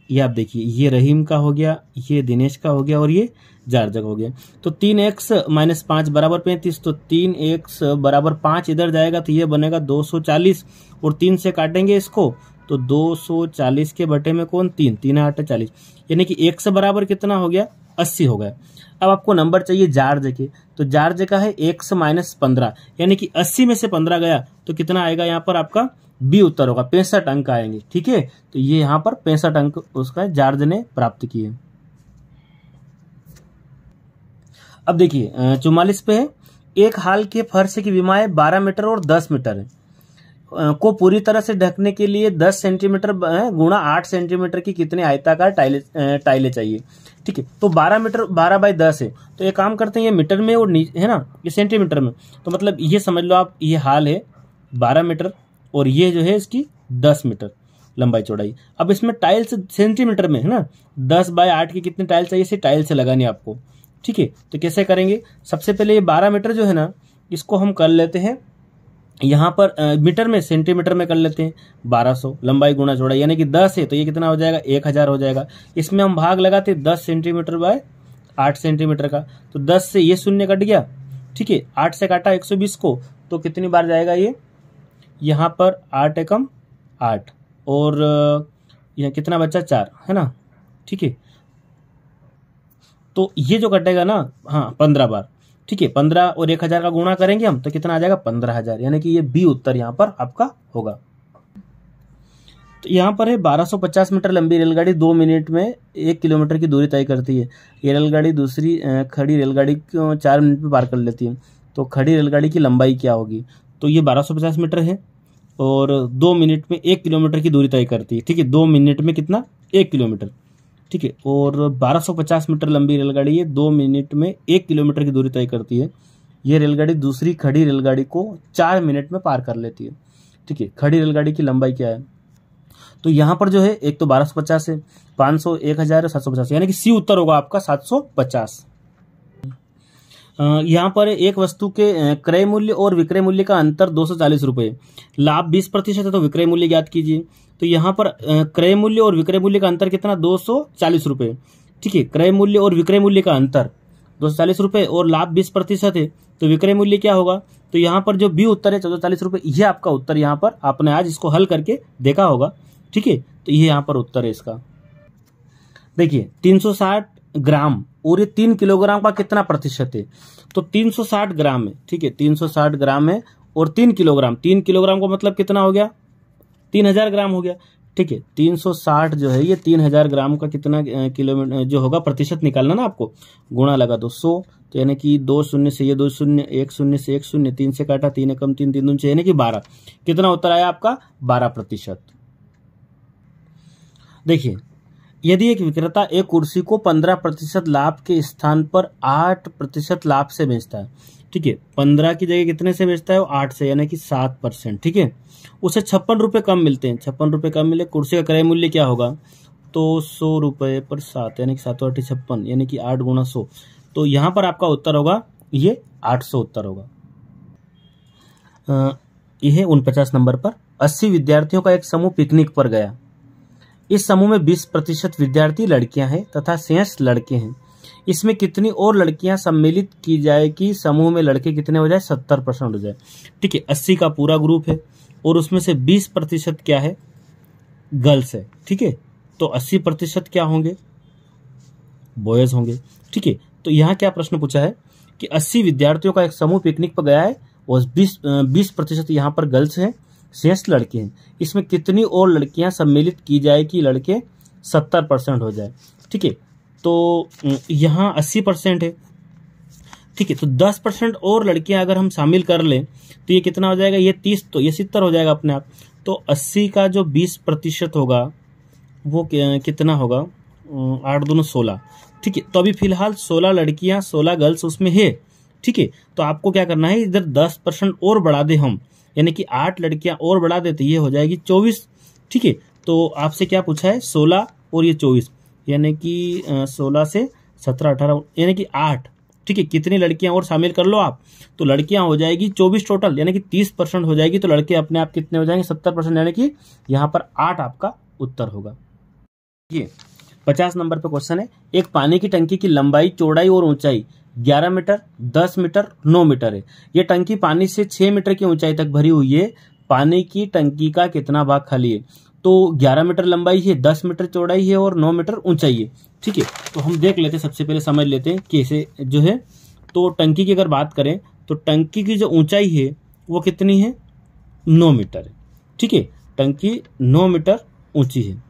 ये आप देखिए, ये रहीम का हो गया, ये दिनेश का हो गया, और ये जॉर्ज का हो गया। तो 3x - 5 बराबर 35, तो 3x बराबर 5 इधर जाएगा, तो ये बनेगा 240, और 3 से काटेंगे इसको, तो 240 के बटे में कौन 3, 3 8 40, यानी कि x बराबर कितना हो गया 80 हो गया। अब आपको नंबर चाहिए जॉर्ज के, तो जॉर्ज का है x - 15, यानी कि 80 में से 15 गया तो कितना आएगा यहाँ पर आपका बी उत्तर होगा, 65 अंक आएंगे। ठीक है, तो ये यहाँ पर 65 अंक उसका जॉर्ज ने प्राप्त किए। अब देखिए 44 पे है, एक हाल के फर्श की विमाएं 12 मीटर और 10 मीटर है, को पूरी तरह से ढकने के लिए 10 सेंटीमीटर गुणा 8 सेंटीमीटर की कितने आयताकार टाइलें चाहिए। ठीक है, तो 12 मीटर 12 बाई 10 है, तो एक काम करते हैं, ये मीटर में और है ना, ये सेंटीमीटर में, तो मतलब ये समझ लो आप, ये हाल है 12 मीटर और ये जो है इसकी 10 मीटर लंबाई चौड़ाई। अब इसमें टाइल्स सेंटीमीटर में है ना, 10 बाई 8 की कितनी टाइल चाहिए, इसे टाइल से लगानी आपको। ठीक है, तो कैसे करेंगे, सबसे पहले ये 12 मीटर जो है ना, इसको हम कर लेते हैं यहाँ पर मीटर में, सेंटीमीटर में कर लेते हैं 1200 लंबाई गुणा चौड़ाई, यानी कि 10 है तो ये कितना हो जाएगा 1000 हो जाएगा। इसमें हम भाग लगाते हैं 10 सेंटीमीटर बाय 8 सेंटीमीटर का, तो 10 से ये शून्य कट गया। ठीक है, 8 से काटा 120 को, तो कितनी बार जाएगा ये, यहाँ पर 8 एकम 8, और यहाँ कितना बचा 4, है ना। ठीक है, तो ये जो कटेगा ना, हाँ 15 बार। ठीक है, 15 और 1000 का गुणा करेंगे हम, तो कितना आ जाएगा 15000, यानी कि ये बी उत्तर यहाँ पर आपका होगा। तो यहाँ पर है 1250 मीटर लंबी रेलगाड़ी 2 मिनट में 1 किलोमीटर की दूरी तय करती है। ये रेलगाड़ी दूसरी खड़ी रेलगाड़ी को 4 मिनट में पार कर लेती है, तो खड़ी रेलगाड़ी की लंबाई क्या होगी, तो ये 1250 मीटर है और 2 मिनट में 1 किलोमीटर की दूरी तय करती है। ठीक है, 2 मिनट में कितना 1 किलोमीटर। ठीक है, और 1250 मीटर लंबी रेलगाड़ी है, 2 मिनट में 1 किलोमीटर की दूरी तय करती है। ये रेलगाड़ी दूसरी खड़ी रेलगाड़ी को 4 मिनट में पार कर लेती है। ठीक है, खड़ी रेलगाड़ी की लंबाई क्या है, तो यहाँ पर जो है एक तो 1250 है, 500, 1000 750, यानी कि सी उत्तर होगा आपका 750। यहाँ पर एक वस्तु के क्रय मूल्य और विक्रय मूल्य का अंतर 240 रुपये, लाभ 20% है, तो विक्रय मूल्य ज्ञात कीजिए। तो यहाँ पर क्रय मूल्य और विक्रय मूल्य का अंतर कितना 240 रुपये। ठीक है, क्रय मूल्य और विक्रय मूल्य का अंतर 240 रुपये और लाभ 20% है, तो विक्रय मूल्य क्या होगा, तो यहाँ पर जो बी उत्तर है 1440 रुपये, यह आपका उत्तर यहाँ पर आपने आज इसको हल करके देखा होगा। ठीक है, तो ये यहाँ पर उत्तर है इसका। देखिए 360 ग्राम और ये 3 किलोग्राम का कितना प्रतिशत है, तो 360 ग्राम है, ठीक है, 360 ग्राम है और 3 किलोग्राम, 3 किलोग्राम का मतलब कितना हो गया, 3000 ग्राम हो गया, ठीक है। 360 जो है ये 3000 ग्राम का कितना किलोमीटर जो होगा प्रतिशत निकालना ना आपको, गुणा लगा दो 100, तो यानी कि 2 शून्य से ये 2 शून्य, 1 शून्य से 1 शून्य, 3 से काटा, 3 एकम 3, 3 दूनी 6, यानी कि 12। कितना उत्तर आया आपका, 12%। देखिए यदि एक विक्रेता एक कुर्सी को 15% लाभ के स्थान पर 8% लाभ से बेचता है, ठीक है, 15 की जगह कितने से बेचता है वो 8 से, यानी कि 7%, ठीक है, उसे 56 रुपये कम मिलते हैं, 56 रुपये कम मिले, कुर्सी का क्रय मूल्य क्या होगा, तो 100 रुपये पर 7, यानी कि 7 8 56, यानी कि 8 गुणा 100, तो यहाँ पर आपका उत्तर होगा ये 800 उत्तर होगा। यह 49 नंबर पर 80 विद्यार्थियों का एक समूह पिकनिक पर गया। इस समूह में 20% विद्यार्थी लड़कियां हैं तथा 66 लड़के हैं। इसमें कितनी और लड़कियां सम्मिलित की जाए कि समूह में लड़के कितने हो जाए, 70% हो जाए, ठीक है। 80 का पूरा ग्रुप है और उसमें से 20% क्या है, गर्ल्स है, ठीक है, तो 80% क्या होंगे, बॉयज होंगे, ठीक है। तो यहाँ क्या प्रश्न पूछा है कि 80 विद्यार्थियों का एक समूह पिकनिक पर गया है और 20% यहाँ पर गर्ल्स हैं, 66 लड़के हैं। इसमें कितनी और लड़कियां सम्मिलित की जाए कि लड़के 70% हो जाए, ठीक है। तो यहाँ 80% है, ठीक है, तो 10% और लड़कियां अगर हम शामिल कर लें तो ये कितना हो जाएगा, ये 30, तो ये 70 हो जाएगा अपने आप। तो 80 का जो 20% होगा वो कितना होगा, 8 दूनी 16, ठीक है। तो अभी फिलहाल 16 लड़कियां 16 गर्ल्स उसमें है, ठीक है। तो आपको क्या करना है, इधर 10% और बढ़ा दे हम, यानी कि 8 लड़कियां और बढ़ा देते, ये हो जाएगी 24, ठीक है। तो आपसे क्या पूछा है, 16 और ये 24, यानी कि 16 से 17 18, यानी कि 8, ठीक है। कितनी लड़कियां और शामिल कर लो आप, तो लड़कियां हो जाएगी 24 टोटल, यानी कि 30% हो जाएगी, तो लड़के अपने आप कितने हो जाएंगे, 70%, यानी कि यहाँ पर 8 आपका उत्तर होगा। ये 50 नंबर पे क्वेश्चन है, एक पानी की टंकी की लंबाई, चौड़ाई और ऊंचाई 11 मीटर, 10 मीटर, 9 मीटर है। यह टंकी पानी से 6 मीटर की ऊंचाई तक भरी हुई है। पानी की टंकी का कितना भाग खाली है, तो 11 मीटर लंबाई है, 10 मीटर चौड़ाई है और 9 मीटर ऊंचाई है, ठीक है। तो हम देख लेते हैं, सबसे पहले समझ लेते हैं कैसे जो है। तो टंकी की अगर बात करें तो टंकी की जो ऊंचाई है वो कितनी है, 9 मीटर है, ठीक है। टंकी 9 मीटर ऊंची है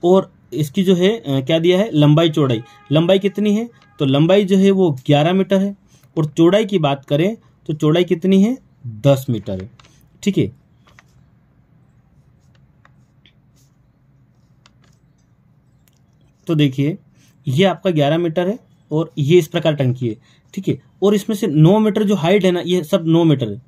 और इसकी जो है क्या दिया है, लंबाई चौड़ाई, लंबाई कितनी है, तो लंबाई जो है वो 11 मीटर है और चौड़ाई की बात करें तो चौड़ाई कितनी है, 10 मीटर है, ठीक है। तो देखिए ये आपका 11 मीटर है और ये इस प्रकार टंकी है, ठीक है। और इसमें से 9 मीटर जो हाइट है ना, ये सब 9 मीटर है।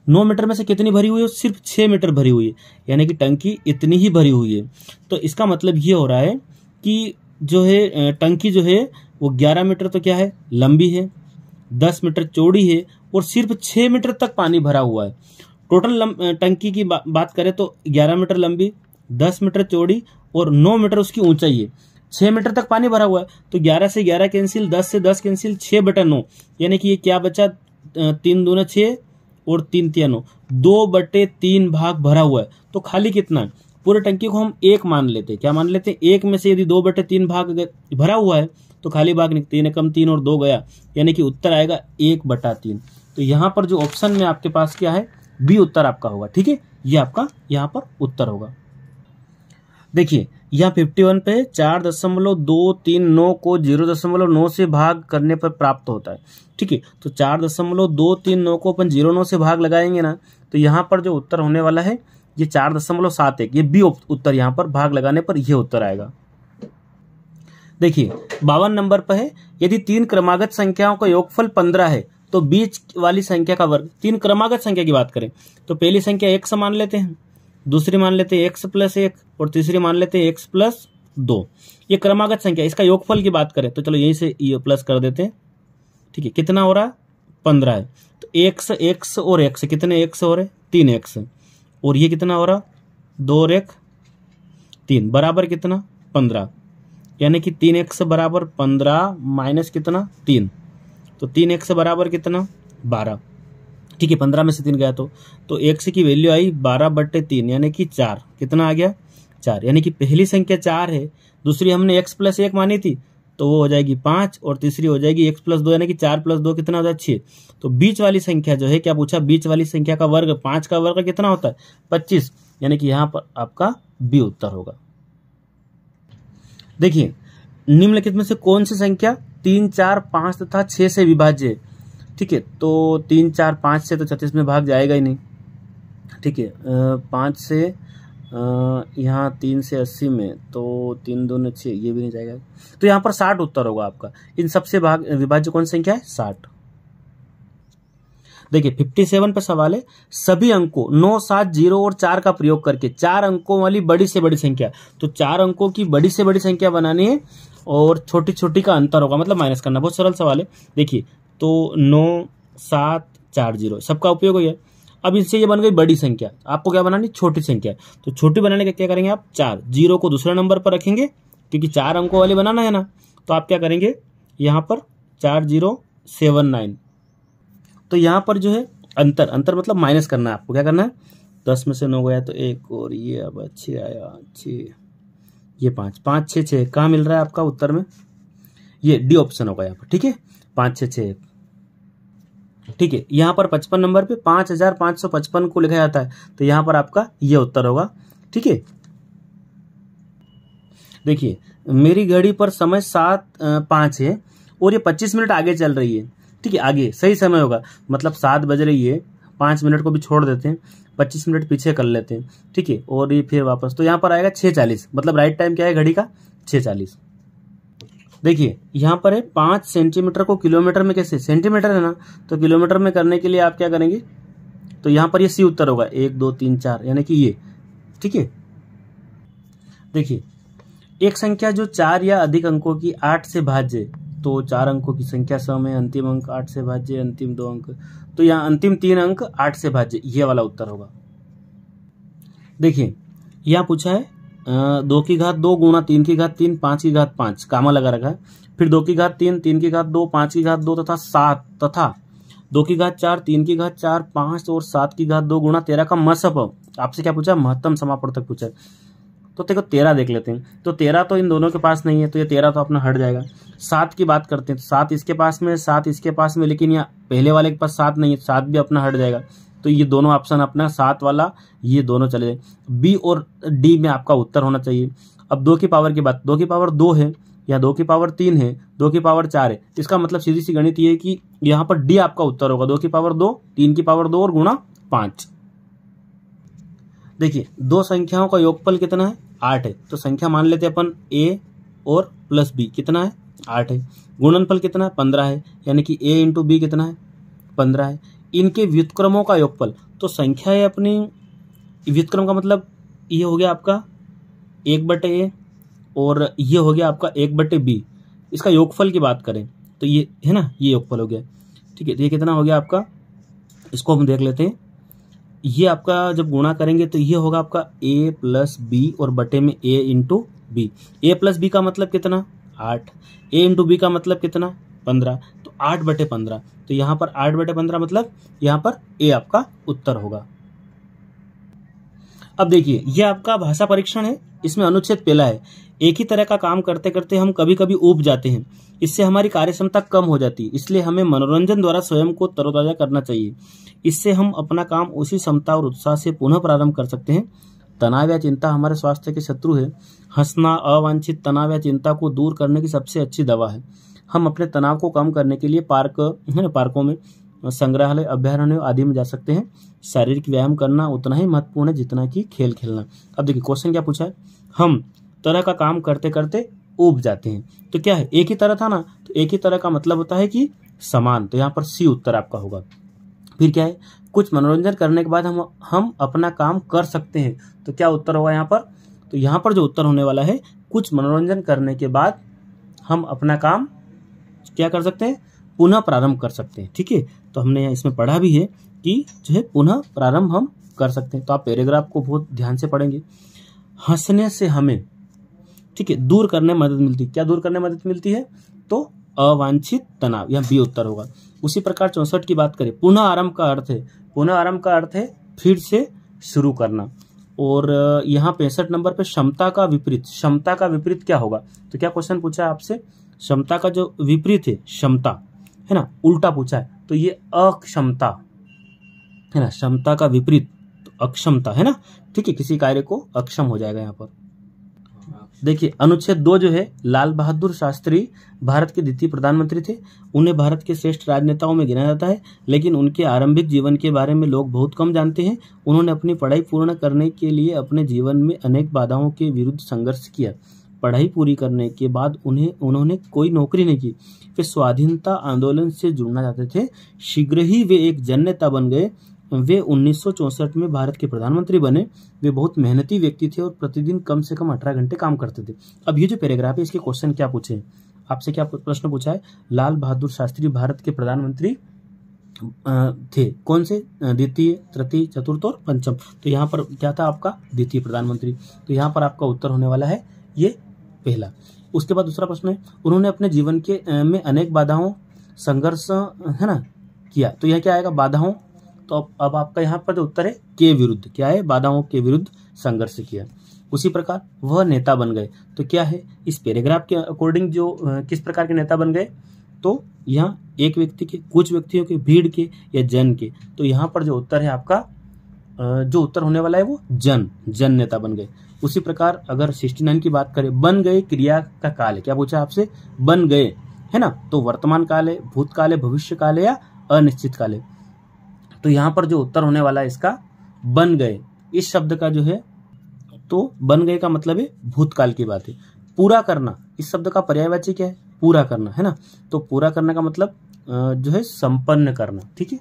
9 मीटर में से कितनी भरी हुई है, सिर्फ 6 मीटर भरी हुई है, यानी कि टंकी इतनी ही भरी हुई है। तो इसका मतलब ये हो रहा है कि जो है टंकी जो है वो 11 मीटर तो क्या है, लंबी है, 10 मीटर चौड़ी है और सिर्फ 6 मीटर तक पानी भरा हुआ है। टोटल टंकी की बात करें तो 11 मीटर लंबी, 10 मीटर चौड़ी और 9 मीटर उसकी ऊंचाई है, 6 मीटर तक पानी भरा हुआ है। तो 11 से 11 कैंसिल, 10 से 10 कैंसिल, 6/9, यानी कि ये क्या बचा, 3 दूना 6 और 3 तिया 9, 2/3 भाग भरा हुआ है। तो खाली कितना है, पूरे टंकी को हम 1 मान लेते हैं, क्या मान लेते हैं, 1 में से यदि 2/3 भाग भरा हुआ है तो खाली भाग 3 कम 3 और 2 गया, यानी कि उत्तर आएगा 1/3। तो यहाँ पर जो ऑप्शन में आपके पास क्या है, बी उत्तर आपका होगा, ठीक है। ये आपका यहाँ पर उत्तर होगा। देखिए यहाँ 51 पे 4.239 को 0.9 से भाग करने पर प्राप्त होता है, ठीक है। तो 4.239 को अपन 0.9 से भाग लगाएंगे ना, तो यहाँ पर जो उत्तर होने वाला है ये 4.71, ये बी उत्तर, यहाँ पर भाग लगाने पर यह उत्तर आएगा। देखिए 52 नंबर पर है, यदि 3 क्रमागत संख्याओं का योगफल 15 है तो बीच वाली संख्या का वर्ग। 3 क्रमागत संख्या की बात करें तो पहली संख्या x मान लेते हैं, दूसरी मान लेते हैं x + 1 और तीसरी मान लेते हैं x + 2। ये क्रमागत संख्या, इसका योगफल की बात करें तो चलो यहीं से ये प्लस कर देते हैं, ठीक है। कितना हो रहा है, 15 है, तो x और x कितने x हो रहे, 3x, और ये कितना हो रहा, 2 और 1 3 बराबर कितना, 15, यानी कि 3x बराबर 15 माइनस कितना, 3, तो 3x बराबर कितना, 12। ठीक है, 15 में से 3 गया तो x की वैल्यू आई 12/3 यानी कि 4। कितना आ गया? 4। यानी कि पहली संख्या 4 है, दूसरी हमने x + 1 मानी थी तो वो हो जाएगी 5, और तीसरी हो जाएगी x + 2 यानी कि 4 + 2 कितना हो जाए? 6। तो बीच वाली संख्या जो है, क्या पूछा? बीच वाली संख्या का वर्ग, 5 का वर्ग कितना होता है? 25। यानी कि यहाँ पर आपका बी उत्तर होगा। देखिए, निम्नलिखित में से कौन सी संख्या 3, 4, 5 तथा 6 से विभाज्य है? ठीक है, तो 3, 4, 5 से तो 36 में भाग जाएगा ही नहीं। ठीक है, 5 से यहाँ 3 से 80 में तो 3 दूनी 6, ये भी नहीं जाएगा। तो यहाँ पर 60 उत्तर होगा आपका। इन सबसे भाग विभाज्य कौन सी संख्या है? 60। देखिए 57 पे सवाल है, सभी अंकों 9, 7, 0 और 4 का प्रयोग करके 4 अंकों वाली बड़ी से बड़ी संख्या। तो 4 अंकों की बड़ी से बड़ी संख्या बनानी है और छोटी छोटी का अंतर होगा, मतलब माइनस करना। बहुत सरल सवाल है। देखिए, तो 9, 7, 4, 0 सबका उपयोग हो गया। अब इससे ये बन गई बड़ी संख्या, आपको क्या बनानी? छोटी संख्या। तो छोटी बनाने का क्या करेंगे आप? 4 0 को दूसरे नंबर पर रखेंगे, क्योंकि 4 अंकों वाली बनाना है ना। तो आप क्या करेंगे? यहाँ पर 4079। तो यहाँ पर जो है अंतर मतलब माइनस करना है आपको। क्या करना है? 10 में से 9 गया तो 1, और ये अब 6 आया, 6, ये 5, 5, 6, 6 कहाँ मिल रहा है आपका उत्तर में? ये डी ऑप्शन होगा यहाँ पर। ठीक है, 5, 6, 6। ठीक है, यहाँ पर 55 नंबर पे 5555 को लिखा जाता है, तो यहाँ पर आपका ये उत्तर होगा। ठीक है, देखिए मेरी घड़ी पर समय 7:05 है और ये 25 मिनट आगे चल रही है। ठीक है, आगे सही समय होगा, मतलब 7 बज रही है, 5 मिनट को भी छोड़ देते हैं, 25 मिनट पीछे कर लेते हैं। ठीक है, और ये फिर वापस, तो यहाँ पर आएगा 6:40, मतलब राइट टाइम क्या है घड़ी का? 6:40। देखिए यहाँ पर है 5 सेंटीमीटर को किलोमीटर में कैसे? सेंटीमीटर है ना, तो किलोमीटर में करने के लिए आप क्या करेंगे? तो यहाँ पर ये सी उत्तर होगा, 1, 2, 3, 4 यानी कि ये। ठीक है, देखिए एक संख्या जो 4 या अधिक अंकों की 8 से भाज्य, तो 4 अंकों की संख्या सम है, अंतिम अंक 8 से भाज्य, अंतिम 2 अंक, तो यहाँ अंतिम 3 अंक 8 से भाज्य, ये वाला उत्तर होगा। देखिए यहाँ पूछा है 2 की घात 2 गुणा 3 की घात 3 5 की घात 5, कामा लगा रखा है, फिर 2 की घात 3 3 की घात 2 5 की घात 2 तथा 7 तथा 2 की घात 4 3 की घात 4 5 और 7 की घात 2 गुणा 13 का मसप। आपसे क्या पूछा? महत्तम समापवर्तक पूछा है। तो देखो 13 देख लेते हैं, तो 13 तो इन दोनों के पास नहीं है, तो ये 13 तो अपना हट जाएगा। 7 की बात करते हैं, तो 7 इसके पास में, 7 इसके पास में, लेकिन यहाँ पहले वाले के पास 7 नहीं है, 7 भी अपना हट जाएगा। तो ये दोनों ऑप्शन अपना 7 वाला, ये दोनों चले जाए। बी और डी में आपका उत्तर होना चाहिए। अब 2 की पावर की बात, 2 की पावर 2 है या 2 की पावर 3 है, 2 की पावर 4 है, इसका मतलब सीधी सी गणित ये है कि यहाँ पर डी आपका उत्तर होगा। 2 की पावर 2, 3 की पावर 2 और गुणा 5। देखिए दो संख्याओं का योगफल कितना है? 8 है। तो संख्या मान लेते हैं अपन a और प्लस b, कितना है? 8 है। गुणनफल कितना है? 15 है, यानी कि a इंटू बी कितना है? 15 है। इनके व्युत्क्रमों का योगफल, तो संख्या है अपनी, व्युत्क्रम का मतलब ये हो गया आपका 1/a और ये हो गया आपका 1/b। इसका योगफल की बात करें तो ये है ना, ये योगफल हो गया। ठीक है, तो ये कितना हो गया आपका? इसको हम देख लेते हैं। ये आपका जब गुणा करेंगे तो ये होगा आपका a प्लस बी और बटे में a into B. A plus B का मतलब कितना? 8। a इंटू बी का मतलब कितना? 15। तो 8/15। तो यहाँ पर 8/15 मतलब यहाँ पर a आपका उत्तर होगा। अब देखिए ये आपका भाषा परीक्षण है, इसमें अनुच्छेद पहला है। एक ही तरह का काम करते करते हम कभी कभी ऊब जाते हैं, इससे हमारी कार्यक्षमता कम हो जाती है, इसलिए हमें मनोरंजन द्वारा स्वयं को तरोताजा करना चाहिए। इससे हम अपना काम उसी क्षमता और उत्साह से पुनः प्रारंभ कर सकते हैं। तनाव या चिंता हमारे स्वास्थ्य के शत्रु है। हंसना अवांछित तनाव या चिंता को दूर करने की सबसे अच्छी दवा है। हम अपने तनाव को कम करने के लिए पार्कों में, संग्रहालय, अभ्यारण्य आदि में जा सकते हैं। शारीरिक व्यायाम करना उतना ही महत्वपूर्ण है जितना कि खेल खेलना। अब देखिए क्वेश्चन क्या पूछा है? हम तरह का काम करते करते ऊब जाते हैं, तो क्या है? एक ही तरह था ना, तो एक ही तरह का मतलब होता है कि समान, तो यहाँ पर सी उत्तर आपका होगा। फिर क्या है? कुछ मनोरंजन करने के बाद हम अपना काम कर सकते हैं, तो क्या उत्तर होगा यहाँ पर? तो यहाँ पर जो उत्तर होने वाला है, कुछ मनोरंजन करने के बाद हम अपना काम क्या कर सकते हैं? पुनः प्रारंभ कर सकते हैं। ठीक है, तो हमने यहाँ इसमें पढ़ा भी है कि जो है पुनः प्रारंभ हम कर सकते हैं। तो आप पैराग्राफ को बहुत ध्यान से पढ़ेंगे। हंसने से हमें, ठीक है, दूर करने में मदद मिलती है। क्या दूर करने में मदद मिलती है? तो अवांछित तनाव, यहाँ बी उत्तर होगा। उसी प्रकार 64 की बात करें, पुनः आरंभ का अर्थ है, पुनः आरंभ का अर्थ है फिर से शुरू करना। और यहाँ 65 नंबर पे क्षमता का विपरीत, क्षमता का विपरीत क्या होगा? तो क्या क्वेश्चन पूछा है आपसे, क्षमता का जो विपरीत है क्षमता है ना, उल्टा पूछा है, तो ये अक्षमता है ना, क्षमता का विपरीत तो अक्षमता है ना, ठीक है, किसी कार्य को अक्षम हो जाएगा यहाँ पर। देखिए अनुच्छेद 2 जो है, लाल बहादुर शास्त्री भारत के द्वितीय प्रधानमंत्री थे, उन्हें भारत के श्रेष्ठ राजनेताओं में गिना जाता है, लेकिन उनके आरंभिक जीवन के बारे में लोग बहुत कम जानते हैं। उन्होंने अपनी पढ़ाई पूर्ण करने के लिए अपने जीवन में अनेक बाधाओं के विरुद्ध संघर्ष किया। पढ़ाई पूरी करने के बाद उन्होंने कोई नौकरी नहीं की। वे स्वाधीनता आंदोलन से जुड़ना चाहते थे। शीघ्र ही वे एक जननेता बन गए। वे 1964 में भारत के प्रधानमंत्री बने। वे बहुत मेहनती व्यक्ति थे और प्रतिदिन कम से कम 18 घंटे काम करते थे। अब ये जो पैराग्राफ है, इसके क्वेश्चन क्या पूछे आपसे, क्या प्रश्न पूछा है? लाल बहादुर शास्त्री भारत के प्रधानमंत्री थे, कौन से? द्वितीय, तृतीय, चतुर्थ और पंचम। तो यहाँ पर क्या था आपका? द्वितीय प्रधानमंत्री। तो यहाँ पर आपका उत्तर होने वाला है ये पहला। उसके बाद दूसरा प्रश्न है, उन्होंने अपने जीवन के में अनेक बाधाओं संघर्ष है ना किया। तो यह क्या आएगा? बाधाओं। तो अब आपका यहाँ पर जो उत्तर है के विरुद्ध, क्या है? बाधाओं के विरुद्ध संघर्ष किया। उसी प्रकार वह नेता बन गए। तो क्या है इस पैराग्राफ के अकॉर्डिंग जो किस प्रकार के नेता बन गए? तो यहाँ एक व्यक्ति के, कुछ व्यक्तियों के, भीड़ के या जन के। तो यहाँ पर जो उत्तर है आपका, जो उत्तर होने वाला है वो जन नेता बन गए। उसी प्रकार अगर 69 की बात करें, बन गए क्रिया का काल है। क्या पूछा आपसे? बन गए है ना, तो वर्तमान काल है, भूतकाल है, भविष्य काल है या अनिश्चित काल है। तो यहाँ पर जो उत्तर होने वाला है इसका बन गए। इस शब्द का जो है, तो बन गए का मतलब है भूतकाल की बात है। पूरा करना, इस शब्द का पर्यायवाची क्या है? पूरा करना है ना। तो पूरा करना का मतलब जो है संपन्न करना, ठीक है।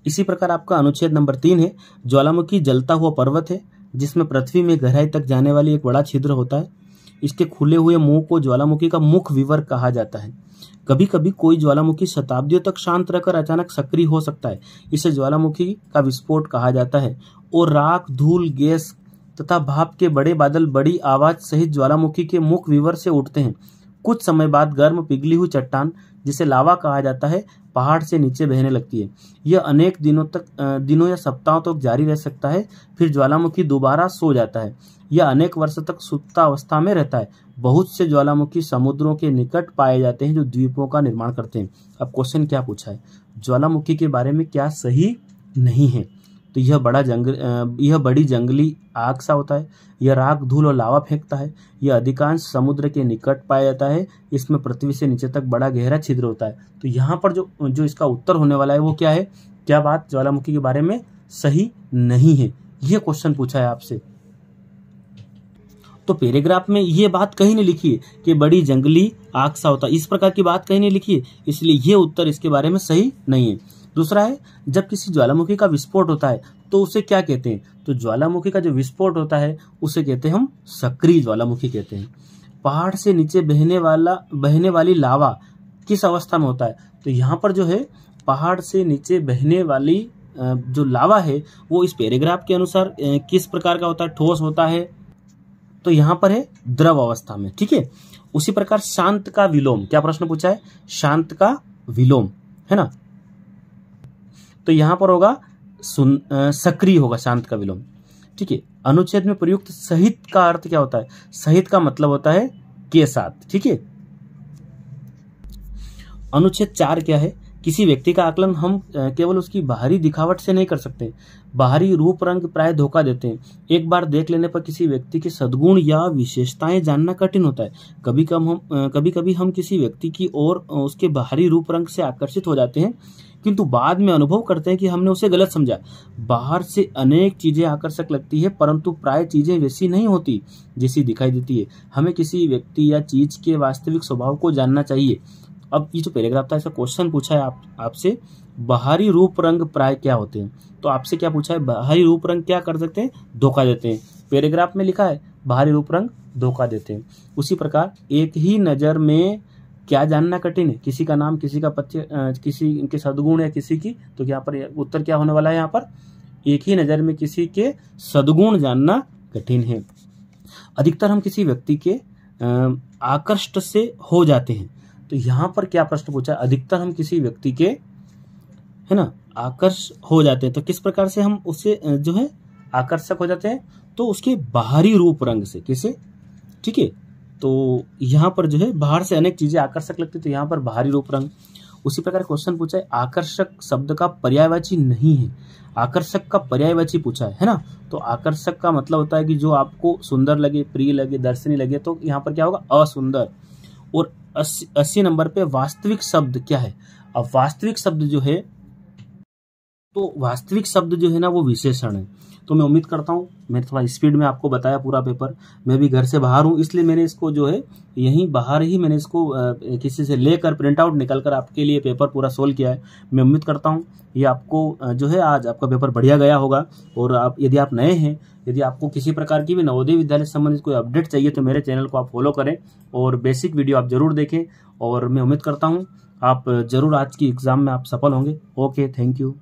इसी प्रकार आपका अनुच्छेद नंबर 3 है, ज्वालामुखी जलता हुआ पर्वत है जिसमें पृथ्वी में गहराई तक जाने वाली एक बड़ा छिद्र होता है। इसके खुले हुए मुंह को ज्वालामुखी का मुख विवर कहा जाता है। कभी कभी कोई ज्वालामुखी शताब्दियों तक शांत रहकर अचानक सक्रिय हो सकता है। इसे ज्वालामुखी का विस्फोट कहा जाता है। और राख, धूल, गैस तथा भाप के बड़े बादल बड़ी आवाज सहित ज्वालामुखी के मुख विवर से उठते हैं। कुछ समय बाद गर्म पिघली हुई चट्टान, जिसे लावा कहा जाता है, पहाड़ से नीचे बहने लगती है। यह अनेक दिनों या सप्ताहों तक जारी रह सकता है। फिर ज्वालामुखी दोबारा सो जाता है। यह अनेक वर्ष तक सुप्त अवस्था में रहता है। बहुत से ज्वालामुखी समुद्रों के निकट पाए जाते हैं जो द्वीपों का निर्माण करते हैं। अब क्वेश्चन क्या पूछा है? ज्वालामुखी के बारे में क्या सही नहीं है? तो यह बड़ी जंगली आग सा होता है। यह राख, धूल और लावा फेंकता है। यह अधिकांश समुद्र के निकट पाया जाता है। इसमें पृथ्वी से नीचे तक बड़ा गहरा छिद्र होता है। तो यहाँ पर जो इसका उत्तर होने वाला है वो क्या है? क्या बात ज्वालामुखी के बारे में सही नहीं है? यह क्वेश्चन पूछा है आपसे। तो पैराग्राफ में ये बात कहीं नहीं लिखी है कि बड़ी जंगली आग सा होता है, इस प्रकार की बात कहीं नहीं लिखी है, इसलिए ये उत्तर इसके बारे में सही नहीं है। दूसरा है, जब किसी ज्वालामुखी का विस्फोट होता है तो उसे क्या कहते हैं? तो ज्वालामुखी का जो विस्फोट होता है उसे कहते हैं हम सक्रिय ज्वालामुखी कहते हैं। पहाड़ से नीचे बहने वाली लावा किस अवस्था में होता है? तो यहाँ पर जो है पहाड़ से नीचे बहने वाली जो लावा है वो इस पैराग्राफ के अनुसार किस प्रकार का होता है? ठोस होता है। तो यहाँ पर है द्रव अवस्था में, ठीक है। उसी प्रकार शांत का विलोम, क्या प्रश्न पूछा है? शांत का विलोम है ना, तो यहाँ पर होगा सक्रिय होगा शांत का विलोम, ठीक है। अनुच्छेद में प्रयुक्त सहित का अर्थ क्या होता है? सहित का मतलब होता है के साथ, ठीक है। अनुच्छेद 4 क्या है? किसी व्यक्ति का आकलन हम केवल उसकी बाहरी दिखावट से नहीं कर सकते। बाहरी रूप रंग प्राय धोखा देते हैं। एक बार देख लेने पर किसी व्यक्ति के सद्गुण या विशेषताएं जानना कठिन होता है। कभी कभी हम किसी व्यक्ति की ओर उसके बाहरी रूप रंग से आकर्षित हो जाते हैं, किंतु बाद में अनुभव करते हैं कि हमने उसे गलत समझा। बाहर से अनेक चीजें आकर्षक लगती है, परंतु प्राय चीजें वैसी नहीं होती जैसी दिखाई देती है। हमें किसी व्यक्ति या चीज के वास्तविक स्वभाव को जानना चाहिए। अब ये जो पैराग्राफ था, इसका क्वेश्चन पूछा है आपसे, बाहरी रूप रंग प्राय क्या होते हैं? तो आपसे क्या पूछा है? बाहरी रूप रंग क्या कर सकते हैं? धोखा देते हैं। पैराग्राफ में लिखा है बाहरी रूप रंग धोखा देते हैं। उसी प्रकार एक ही नजर में क्या जानना कठिन है? किसी का नाम, किसी का पत्य, किसी के सद्गुण या किसी की, तो यहाँ पर उत्तर क्या होने वाला है? यहाँ पर एक ही नजर में किसी के सद्गुण जानना कठिन है। अधिकतर हम किसी व्यक्ति के आकृष्ट से हो जाते हैं। तो यहाँ पर क्या प्रश्न पूछा है, अधिकतर हम किसी व्यक्ति के, है ना, आकर्ष हो जाते हैं। तो किस प्रकार से हम उससे जो है आकर्षक हो जाते हैं, तो उसके बाहरी रूप रंग से, किसे, ठीक है। तो यहाँ पर जो है बाहर से अनेक चीजें आकर्षक लगती है, तो यहाँ पर बाहरी रूप रंग। उसी प्रकार क्वेश्चन पूछा है, आकर्षक शब्द का पर्यायवाची नहीं है, आकर्षक का पर्यायवाची पूछा है ना। तो आकर्षक का मतलब होता है कि जो आपको सुंदर लगे, प्रिय लगे, दर्शनीय लगे, तो यहाँ पर क्या होगा, असुंदर। और 80 नंबर पे वास्तविक शब्द क्या है। अब वास्तविक शब्द जो है, तो वास्तविक शब्द जो है ना वो विशेषण है। तो मैं उम्मीद करता हूँ, मैंने थोड़ा स्पीड में आपको बताया पूरा पेपर, मैं भी घर से बाहर हूँ, इसलिए मैंने इसको जो है यहीं बाहर ही मैंने इसको किसी से लेकर प्रिंट आउट निकल कर आपके लिए पेपर पूरा सोल्व किया है। मैं उम्मीद करता हूँ ये आपको जो है आज आपका पेपर बढ़िया गया होगा। और आप, यदि आप नए हैं, यदि आपको किसी प्रकार की भी नवोदय विद्यालय से संबंधित कोई अपडेट चाहिए, तो मेरे चैनल को आप फॉलो करें और बेसिक वीडियो आप जरूर देखें। और मैं उम्मीद करता हूँ आप जरूर आज की एग्जाम में आप सफल होंगे। Okay, thank you.